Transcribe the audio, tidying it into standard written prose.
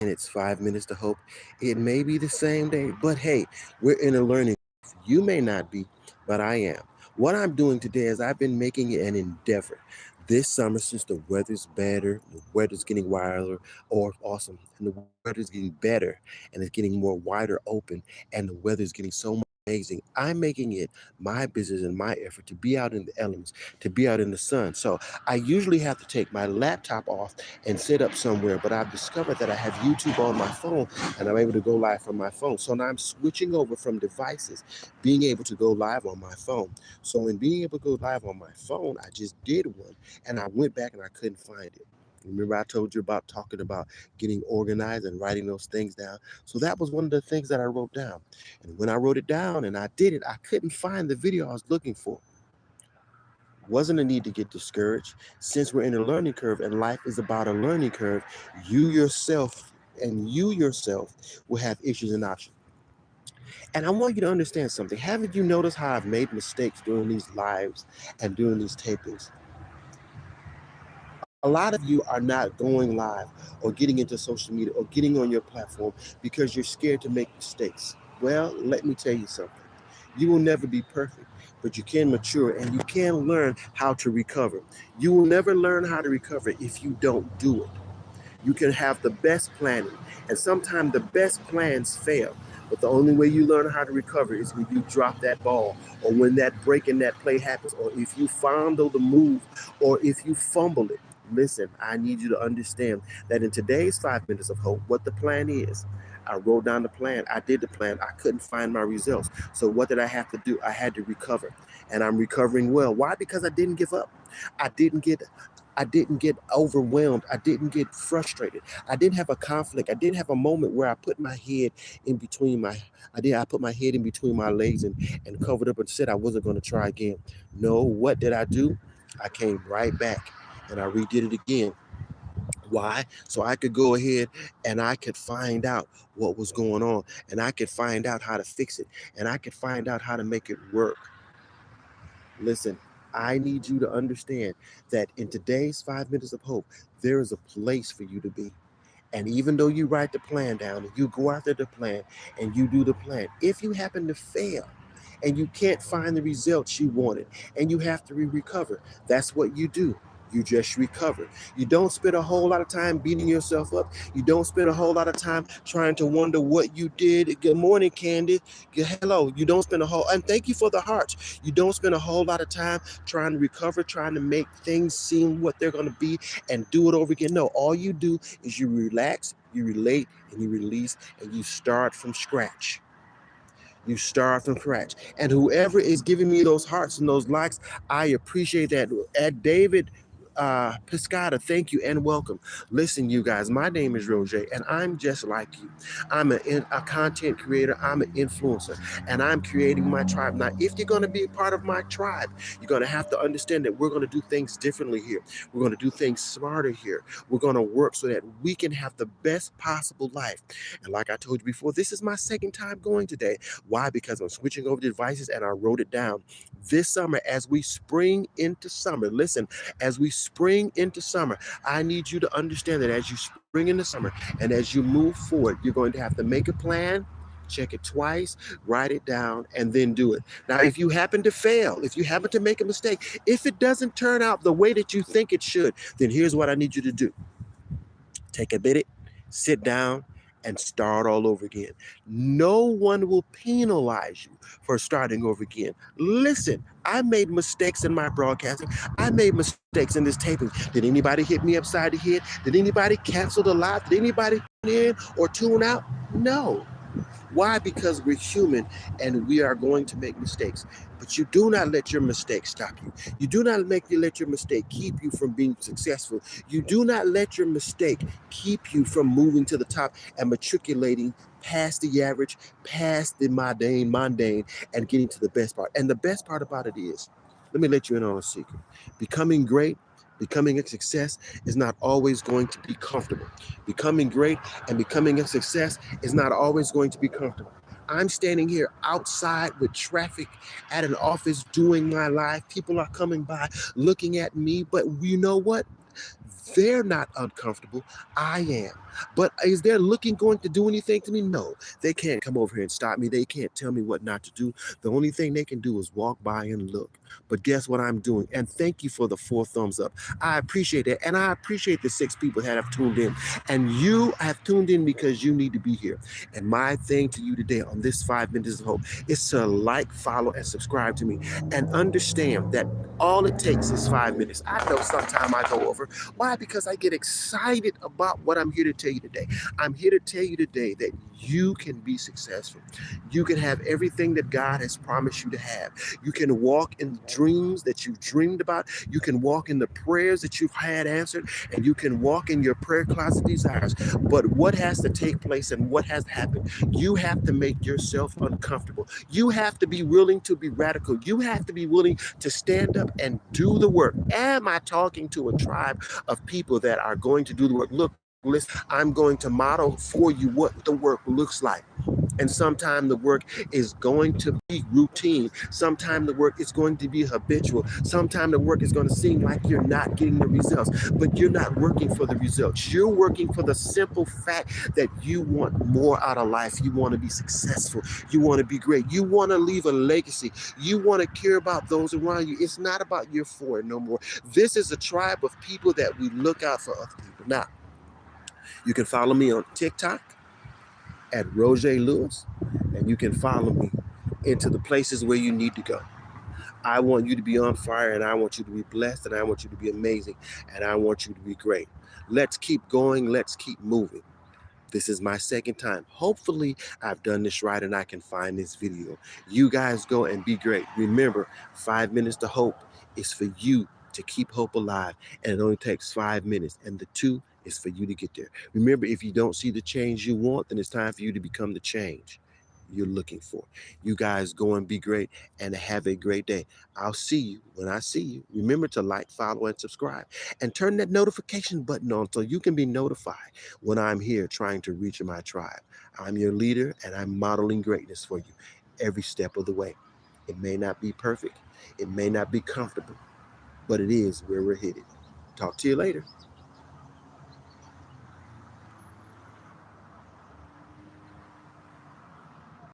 and it's 5 minutes to hope. It may be the same day, but hey, we're in a learning. You may not be, but I am. What I'm doing today is I've been making it an endeavor. This summer, since the weather's better, the weather's getting wilder or awesome, and the weather's getting better, and it's getting more wider open, and the weather's getting so much amazing. I'm making it my business and my effort to be out in the elements, to be out in the sun. So I usually have to take my laptop off and sit up somewhere, but I've discovered that I have YouTube on my phone and I'm able to go live from my phone. So now I'm switching over from devices, being able to go live on my phone. So in being able to go live on my phone, I just did one and I went back and I couldn't find it. Remember, I told you about talking about getting organized and writing those things down. So that was one of the things that I wrote down. And when I wrote it down and I did it, I couldn't find the video I was looking for. Wasn't a need to get discouraged. Since we're in a learning curve and life is about a learning curve, you yourself will have issues and options. And I want you to understand something. Haven't you noticed how I've made mistakes during these lives and during these tapings? A lot of you are not going live or getting into social media or getting on your platform because you're scared to make mistakes. Well, let me tell you something. You will never be perfect, but you can mature and you can learn how to recover. You will never learn how to recover if you don't do it. You can have the best planning, and sometimes the best plans fail. But the only way you learn how to recover is when you drop that ball, or when that break in that play happens, or if you fondle the move, or if you fumble it. Listen, I need you to understand that in today's 5 minutes of hope, what the plan is. I wrote down the plan. I did the plan. I couldn't find my results. So what did I have to do? I had to recover. And I'm recovering well. Why? Because I didn't give up. I didn't get I didn't get overwhelmed. I didn't get frustrated. I didn't have a conflict. I didn't have a moment where I put my head in between my I put my head in between my legs and covered up and said I wasn't going to try again. No, what did I do? I came right back and I redid it again. Why? So I could go ahead and I could find out what was going on and I could find out how to fix it and I could find out how to make it work. Listen, I need you to understand that in today's 5 minutes of hope, there is a place for you to be. And even though you write the plan down and you go after the plan and you do the plan, if you happen to fail and you can't find the results you wanted and you have to recover, that's what you do. You just recover. You don't spend a whole lot of time beating yourself up. You don't spend a whole lot of time trying to wonder what you did. Good morning, Candy. Hello. You don't spend a whole, and thank you for the hearts. You don't spend a whole lot of time trying to recover, trying to make things seem what they're going to be and do it over again. No, all you do is you relax, you relate, and you release, and you start from scratch. You start from scratch. And whoever is giving me those hearts and those likes, I appreciate that. At David Piscata, thank you and welcome. Listen, you guys, my name is Roger, and I'm just like you. I'm a content creator, I'm an influencer, and I'm creating my tribe. Now, if you're going to be a part of my tribe, you're going to have to understand that we're going to do things differently here. We're going to do things smarter here. We're going to work so that we can have the best possible life. And like I told you before, this is my second time going today. Why? Because I'm switching over devices and I wrote it down. This summer, as we spring into summer, listen, as we spring into summer, I need you to understand that as you spring into summer and as you move forward, you're going to have to make a plan, check it twice, write it down, and then do it. Now, if you happen to fail, if you happen to make a mistake, if it doesn't turn out the way that you think it should, then here's what I need you to do. Take a minute, sit down, and start all over again. No one will penalize you for starting over again. Listen, I made mistakes in my broadcasting. I made mistakes in this taping. Did anybody hit me upside the head? Did anybody cancel the live? Did anybody tune in or tune out? No. Why? Because we're human and we are going to make mistakes. But you do not let your mistake stop you. You do not let your mistake keep you from being successful. You do not let your mistake keep you from moving to the top and matriculating past the average, past the mundane, and getting to the best part. And the best part about it is, let me let you in on a secret. Becoming great, becoming a success is not always going to be comfortable. Becoming great and becoming a success is not always going to be comfortable. I'm standing here outside with traffic at an office doing my live. People are coming by looking at me, but you know what? They're not uncomfortable. I am. But is their looking going to do anything to me? No. They can't come over here and stop me. They can't tell me what not to do. The only thing they can do is walk by and look. But guess what I'm doing? And thank you for the 4 thumbs up. I appreciate it. And I appreciate the 6 people that have tuned in. And you have tuned in because you need to be here. And my thing to you today on this 5 minutes of hope is to like, follow, and subscribe to me. And understand that all it takes is 5 minutes. I know sometimes I go over. Why? Because I get excited about what I'm here to tell you today. I'm here to tell you today that you can be successful. You can have everything that God has promised you to have. You can walk in the dreams that you've dreamed about. You can walk in the prayers that you've had answered, and you can walk in your prayer closet desires. But what has to take place and what has happened? You have to make yourself uncomfortable. You have to be willing to be radical. You have to be willing to stand up and do the work. Am I talking to a tribe of people that are going to do the work? Look, listen, I'm going to model for you what the work looks like. And sometimes the work is going to be routine. Sometimes the work is going to be habitual. Sometimes the work is going to seem like you're not getting the results, but you're not working for the results. You're working for the simple fact that you want more out of life. You want to be successful. You want to be great. You want to leave a legacy. You want to care about those around you. It's not about you're for it no more. This is a tribe of people that we look out for other people. Now, you can follow me on TikTok at Roger Lewis, and you can follow me into the places where you need to go. I want you to be on fire, and I want you to be blessed, and I want you to be amazing, and I want you to be great. Let's keep going. Let's keep moving. This is my second time. Hopefully, I've done this right and I can find this video. You guys go and be great. Remember, 5 minutes to hope is for you to keep hope alive, and it only takes 5 minutes. And the 2 is for you to get there. Remember, if you don't see the change you want, then it's time for you to become the change you're looking for. You guys go and be great and have a great day. I'll see you when I see you. Remember to like, follow, and subscribe, and turn that notification button on so you can be notified when I'm here trying to reach my tribe. I'm your leader, and I'm modeling greatness for you every step of the way. It may not be perfect. It may not be comfortable, but it is where we're headed. Talk to you later.